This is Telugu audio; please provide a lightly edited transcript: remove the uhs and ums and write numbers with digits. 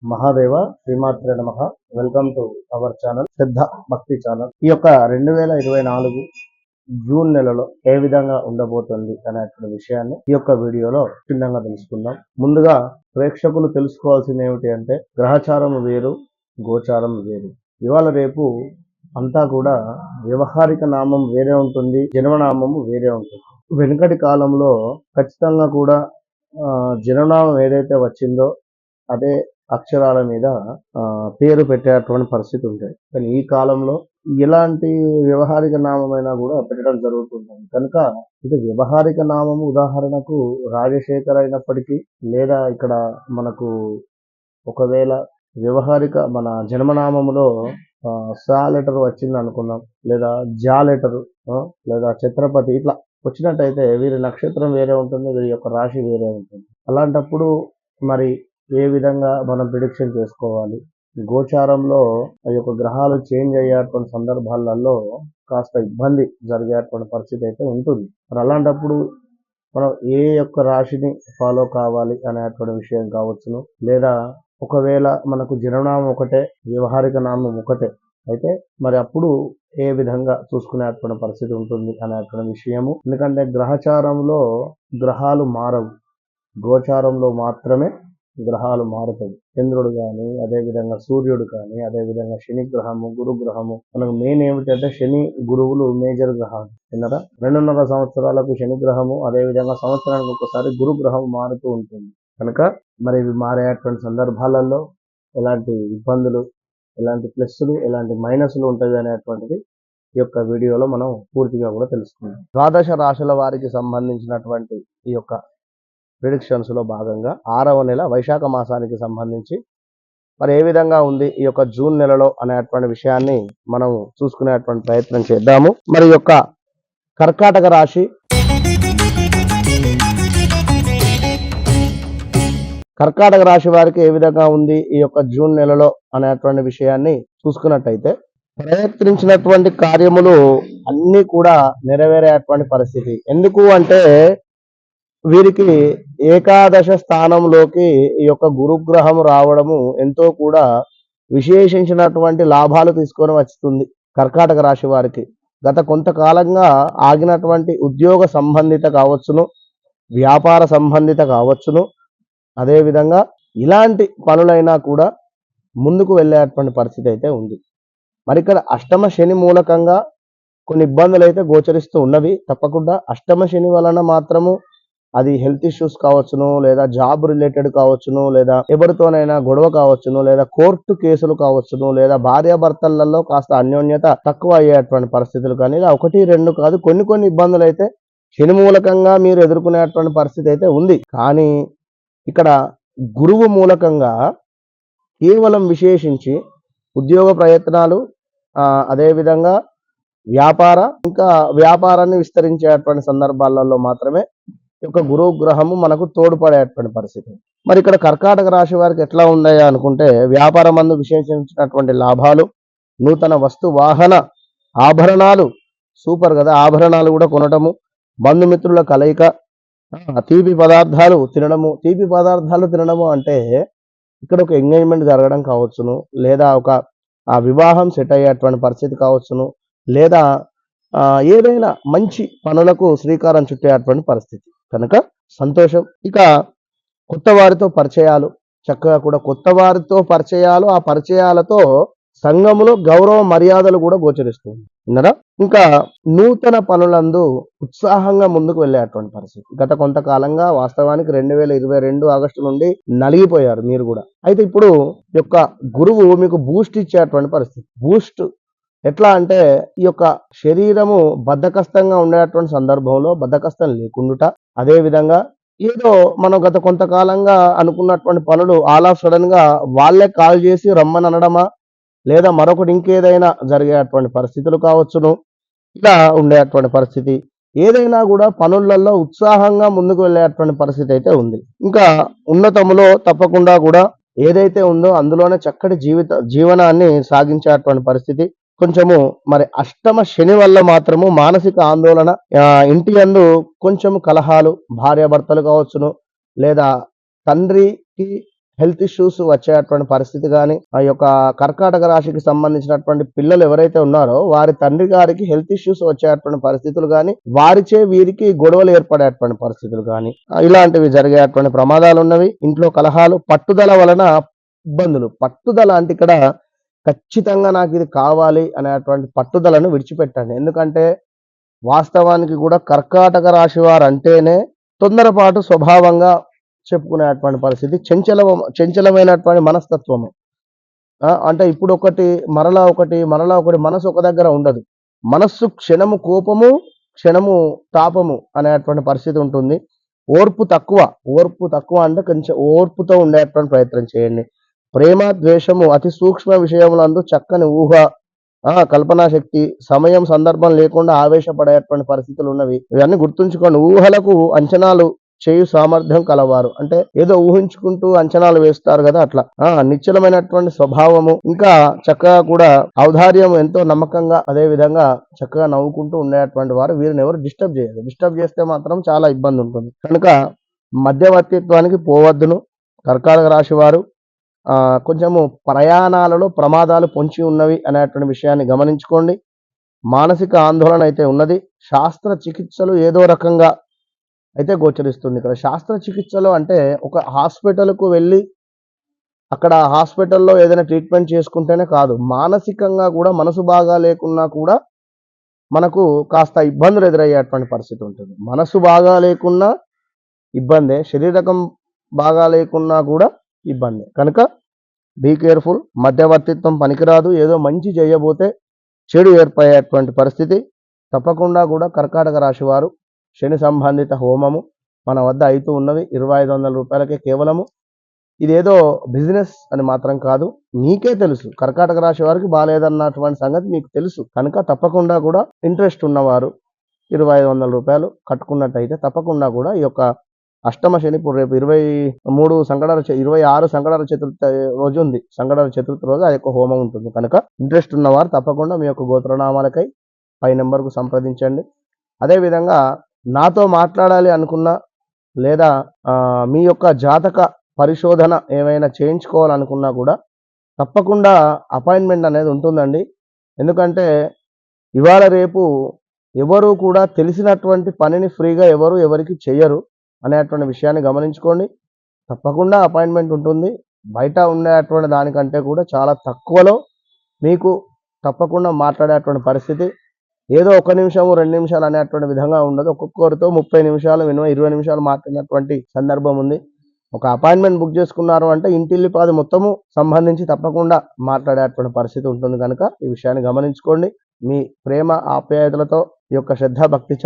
మహాదేవ శ్రీమాత్రే నమః. వెల్కమ్ టు అవర్ ఛానల్ శ్రద్ధ భక్తి ఛానల్. ఈ యొక్క 2024 జూన్ నెలలో ఏ విధంగా ఉండబోతుంది అనేటువంటి విషయాన్ని ఈ యొక్క వీడియోలో చిన్నగా తెలుసుకుందాం. ముందుగా ప్రేక్షకులు తెలుసుకోవాల్సింది ఏమిటి అంటే, గ్రహచారం వేరు, గోచారం వేరు. ఇవాళ రేపు అంతా కూడా వ్యవహారిక నామం వేరే ఉంటుంది, జన్మనామము వేరే ఉంటుంది. వెనుకటి కాలంలో ఖచ్చితంగా కూడా జన్మనామం ఏదైతే వచ్చిందో అదే అక్షరాల మీద పేరు పెట్టేటువంటి పరిస్థితి ఉంటుంది. కానీ ఈ కాలంలో ఎలాంటి వ్యవహారిక నామమైనా కూడా పెట్టడం జరుగుతుంది. కనుక ఇది వ్యవహారిక నామము, ఉదాహరణకు రాజశేఖర్ అయినప్పటికీ, లేదా ఇక్కడ మనకు ఒకవేళ వ్యవహారిక మన జన్మనామములో సా లెటర్ వచ్చింది అనుకుందాం, లేదా జా లెటరు, లేదా ఛత్రపతి ఇట్లా వచ్చినట్టయితే వీరి నక్షత్రం వేరే ఉంటుంది, వీరి యొక్క రాశి వేరే ఉంటుంది. అలాంటప్పుడు మరి ఏ విధంగా మనం ప్రిడిక్షన్ చేసుకోవాలి? గోచారంలో ఆ యొక్క గ్రహాలు చేంజ్ అయ్యేటువంటి సందర్భాలలో కాస్త ఇబ్బంది జరిగేటువంటి పరిస్థితి అయితే ఉంటుంది. మరి అలాంటప్పుడు మనం ఏ యొక్క రాశిని ఫాలో కావాలి అనేటువంటి విషయం కావచ్చును, లేదా ఒకవేళ మనకు జన్మనామం ఒకటే, వ్యవహారిక నామం ఒకటే అయితే మరి అప్పుడు ఏ విధంగా చూసుకునేటువంటి పరిస్థితి ఉంటుంది అనేటువంటి విషయము. ఎందుకంటే గ్రహచారంలో గ్రహాలు మారవు, గోచారంలో మాత్రమే గ్రహాలు మారుతాయి. చంద్రుడు కానీ, అదేవిధంగా సూర్యుడు కానీ, అదేవిధంగా శని గ్రహము, గురు గ్రహము. మనకు మెయిన్ ఏమిటంటే శని గురువులు మేజర్ గ్రహాలు. విన్నారా? 2.5 సంవత్సరాలకు శని గ్రహము, అదేవిధంగా సంవత్సరానికి ఒకసారి గురు గ్రహం మారుతూ ఉంటుంది. కనుక మరి ఇవి మారేటువంటి సందర్భాలలో ఎలాంటి ఇబ్బందులు, ఎలాంటి ప్లస్లు, ఎలాంటి మైనస్లు ఉంటాయి అనేటువంటిది ఈ యొక్క వీడియోలో మనం పూర్తిగా కూడా తెలుసుకుందాం. ద్వాదశ రాశుల వారికి సంబంధించినటువంటి ఈ యొక్క ప్రిడిక్షన్స్ లో భాగంగా 6వ నెల వైశాఖ మాసానికి సంబంధించి మరి ఏ విధంగా ఉంది ఈ యొక్క జూన్ నెలలో అనేటువంటి విషయాన్ని మనం చూసుకునేటువంటి ప్రయత్నం చేద్దాము. మరి ఈ యొక్క కర్కాటక రాశి, కర్కాటక రాశి వారికి ఏ విధంగా ఉంది ఈ యొక్క జూన్ నెలలో అనేటువంటి విషయాన్ని చూసుకున్నట్టయితే, ప్రయత్నించినటువంటి కార్యములు అన్ని కూడా నెరవేరేటువంటి పరిస్థితి. ఎందుకు అంటే వీరికి ఏకాదశ స్థానంలోకి ఈ యొక్క గురుగ్రహం రావడము ఎంతో కూడా విశేషించినటువంటి లాభాలు తీసుకొని వస్తుంది కర్కాటక రాశి వారికి. గత కొంతకాలంగా ఆగినటువంటి ఉద్యోగ సంబంధిత కావచ్చును, వ్యాపార సంబంధిత కావచ్చును, అదేవిధంగా ఇలాంటి పనులైనా కూడా ముందుకు వెళ్ళేటువంటి పరిస్థితి అయితే ఉంది. మరి ఇక్కడ అష్టమ శని మూలకంగా కొన్ని ఇబ్బందులు అయితే గోచరిస్తూ ఉన్నవి. తప్పకుండా అష్టమ శని వలన మాత్రము అది హెల్త్ ఇష్యూస్ కావచ్చును, లేదా జాబ్ రిలేటెడ్ కావచ్చును, లేదా ఎవరితోనైనా గొడవ కావచ్చును, లేదా కోర్టు కేసులు కావచ్చును, లేదా భార్యాభర్తలలో కాస్త అన్యోన్యత తక్కువ అయ్యేటువంటి పరిస్థితులు కానీ, ఇలా 1, 2 కాదు కొన్ని ఇబ్బందులు అయితే శని మూలకంగా మీరు ఎదుర్కొనేటువంటి పరిస్థితి అయితే ఉంది. కానీ ఇక్కడ గురువు మూలకంగా కేవలం విశేషించి ఉద్యోగ ప్రయత్నాలు, అదేవిధంగా వ్యాపారాన్ని విస్తరించేటువంటి సందర్భాలలో మాత్రమే యొక్క గురువు గ్రహము మనకు తోడ్పడేటువంటి పరిస్థితి. మరి ఇక్కడ కర్కాటక రాశి వారికి ఎట్లా ఉన్నాయా అనుకుంటే, వ్యాపారం అందు విశేషించినటువంటి లాభాలు, నూతన వస్తు వాహన ఆభరణాలు, సూపర్ కదా, ఆభరణాలు కూడా కొనటము, బంధుమిత్రుల కలయిక, తీపి పదార్థాలు తినడము అంటే ఇక్కడ ఒక ఎంగేజ్మెంట్ జరగడం కావచ్చును, లేదా ఒక వివాహం సెట్ అయ్యేటువంటి పరిస్థితి కావచ్చును, లేదా ఏదైనా మంచి పనులకు శ్రీకారం చుట్టేటువంటి పరిస్థితి. కనుక సంతోషం. ఇక కొత్త వారితో పరిచయాలు, చక్కగా కూడా కొత్త వారితో పరిచయాలు, ఆ పరిచయాలతో సంఘములో గౌరవ మర్యాదలు కూడా గోచరిస్తుంది. విన్నారా? ఇంకా నూతన పనులందు ఉత్సాహంగా ముందుకు వెళ్ళేటువంటి పరిస్థితి. గత కొంతకాలంగా వాస్తవానికి 2022 ఆగస్టు నుండి నలిగిపోయారు మీరు కూడా. అయితే ఇప్పుడు యొక్క గురువు మీకు బూస్ట్ ఇచ్చేటువంటి పరిస్థితి. బూస్ట్ ఎట్లా అంటే, ఈ యొక్క శరీరము బద్ధకస్తంగా ఉండేటువంటి సందర్భంలో బద్ధకస్తం లేకుండా, అదే విధంగా ఏదో మనం గత కొంతకాలంగా అనుకున్నటువంటి పనులు ఆల్ ఆఫ్ సడన్ గా వాళ్ళే కాల్ చేసి రమ్మని అనడమా, లేదా మరొకటి ఇంకేదైనా జరిగేటువంటి పరిస్థితులు కావచ్చును, ఇలా ఉండేటువంటి పరిస్థితి. ఏదైనా కూడా పనులలో ఉత్సాహంగా ముందుకు వెళ్ళేటువంటి పరిస్థితి అయితే ఉంది. ఇంకా ఉన్నతములో తప్పకుండా కూడా ఏదైతే ఉందో అందులోనే చక్కటి జీవనాన్ని సాగించేటువంటి పరిస్థితి. కొంచెము మరి అష్టమ శని వల్ల మాత్రము మానసిక ఆందోళన, ఇంటి యందు కొంచెము కలహాలు, భార్యాభర్తలు కావచ్చును, లేదా తండ్రికి హెల్త్ ఇష్యూస్ వచ్చేటువంటి పరిస్థితి కానీ, ఆ యొక్క కర్కాటక రాశికి సంబంధించినటువంటి పిల్లలు ఎవరైతే ఉన్నారో వారి తండ్రి గారికి హెల్త్ ఇష్యూస్ వచ్చేటువంటి పరిస్థితులు కానీ, వారిచే వీరికి గొడవలు ఏర్పడేటువంటి పరిస్థితులు కానీ, ఇలాంటివి జరిగేటువంటి ప్రమాదాలు ఉన్నవి. ఇంట్లో కలహాలు, పట్టుదల వలన ఇబ్బందులు. పట్టుదల అంటే ఇక్కడ ఖచ్చితంగా నాకు ఇది కావాలి అనేటువంటి పట్టుదలను విడిచిపెట్టండి. ఎందుకంటే వాస్తవానికి కూడా కర్కాటక రాశి వారు అంటేనే తొందరపాటు స్వభావంగా చెప్పుకునేటువంటి పరిస్థితి, చంచలమైనటువంటి మనస్తత్వము. అంటే ఇప్పుడు ఒకటి మరలా ఒకటి మనసు ఒక దగ్గర ఉండదు. మనస్సు క్షణము కోపము, క్షణము తాపము అనేటువంటి పరిస్థితి ఉంటుంది. ఓర్పు తక్కువ అంటే కొంచెం ఓర్పుతో ఉండేటువంటి ప్రయత్నం చేయండి. ప్రేమ ద్వేషము అతి సూక్ష్మ విషయములందు చక్కని ఊహ, కల్పనా శక్తి, సమయం సందర్భం లేకుండా ఆవేశపడేటువంటి పరిస్థితులు ఉన్నవి. ఇవన్నీ గుర్తుంచుకోండి. ఊహలకు అంచనాలు చేయు సామర్థ్యం కలవారు, అంటే ఏదో ఊహించుకుంటూ అంచనాలు వేస్తారు కదా, అట్లా నిశ్చలమైనటువంటి స్వభావము, ఇంకా చక్కగా కూడా ఔదార్యం, ఎంతో నమ్మకంగా, అదే విధంగా చక్కగా నవ్వుకుంటూ ఉండేటువంటి వారు. వీరిని ఎవరు డిస్టర్బ్ చేయరు. డిస్టర్బ్ చేస్తే మాత్రం చాలా ఇబ్బంది ఉంటుంది. కనుక మధ్యవర్తిత్వానికి పోవద్దును. కర్కాటక రాశి వారు కొంచెము ప్రయాణాలలో ప్రమాదాలు పొంచి ఉన్నవి అనేటువంటి విషయాన్ని గమనించుకోండి. మానసిక ఆందోళన అయితే ఉన్నది. శాస్త్ర చికిత్సలు ఏదో రకంగా అయితే గోచరిస్తుంది ఇక్కడ. శాస్త్ర చికిత్సలు అంటే ఒక హాస్పిటల్కు వెళ్ళి అక్కడ హాస్పిటల్లో ఏదైనా ట్రీట్మెంట్ చేసుకుంటేనే కాదు, మానసికంగా కూడా మనసు బాగా లేకున్నా కూడా మనకు కాస్త ఇబ్బందులు ఎదురయ్యేటువంటి పరిస్థితి ఉంటుంది. మనసు బాగా లేకున్నా ఇబ్బందే, శరీరకం బాగా లేకున్నా కూడా ఇబ్బంది. కనుక బీ కేర్ఫుల్. మధ్యవర్తిత్వం పనికిరాదు. ఏదో మంచి చేయబోతే చెడు ఏర్పడేటువంటి పరిస్థితి. తప్పకుండా కూడా కర్కాటక రాశి వారు శని సంబంధిత హోమము మన వద్ద అవుతూ ఉన్నవి. 2500 రూపాయలకే కేవలము. ఇదేదో బిజినెస్ అని మాత్రం కాదు, మీకే తెలుసు. కర్కాటక రాశి వారికి బాగాలేదన్నటువంటి సంగతి మీకు తెలుసు. కనుక తప్పకుండా కూడా ఇంట్రెస్ట్ ఉన్నవారు 2500 రూపాయలు కట్టుకున్నట్టయితే తప్పకుండా కూడా ఈ యొక్క అష్టమ శని, ఇప్పుడు రేపు 26 సంకటహర చతుర్థి రోజు ఉంది. సంకటహర చతుర్థి రోజు ఆ యొక్క హోమం ఉంటుంది. కనుక ఇంట్రెస్ట్ ఉన్నవారు తప్పకుండా మీ యొక్క గోత్రనామాలకై పై నెంబర్కు సంప్రదించండి. అదేవిధంగా నాతో మాట్లాడాలి అనుకున్నా, లేదా మీ యొక్క జాతక పరిశోధన ఏమైనా చేయించుకోవాలనుకున్నా కూడా తప్పకుండా అపాయింట్మెంట్ అనేది ఉంటుందండి. ఎందుకంటే ఇవాళ రేపు ఎవరు కూడా తెలిసినటువంటి పనిని ఫ్రీగా ఎవరికి చెయ్యరు అనేటువంటి విషయాన్ని గమనించుకోండి. తప్పకుండా అపాయింట్మెంట్ ఉంటుంది. బయట ఉండేటువంటి దానికంటే కూడా చాలా తక్కువలో మీకు తప్పకుండా మాట్లాడేటువంటి పరిస్థితి. ఏదో 1 నిమిషము 2 నిమిషాలు అనేటువంటి విధంగా ఉండదు. ఒక్కొక్కరితో 30 నిమిషాలు, మినిమం 20 నిమిషాలు మాట్లాడినటువంటి సందర్భం ఉంది. ఒక అపాయింట్మెంట్ బుక్ చేసుకున్నారు అంటే ఇంటిల్లిపాది మొత్తము సంబంధించి తప్పకుండా మాట్లాడేటువంటి పరిస్థితి ఉంటుంది. కనుక ఈ విషయాన్ని గమనించుకోండి. మీ ప్రేమ ఆప్యాయతలతో ఈ యొక్క శ్రద్ధ భక్తి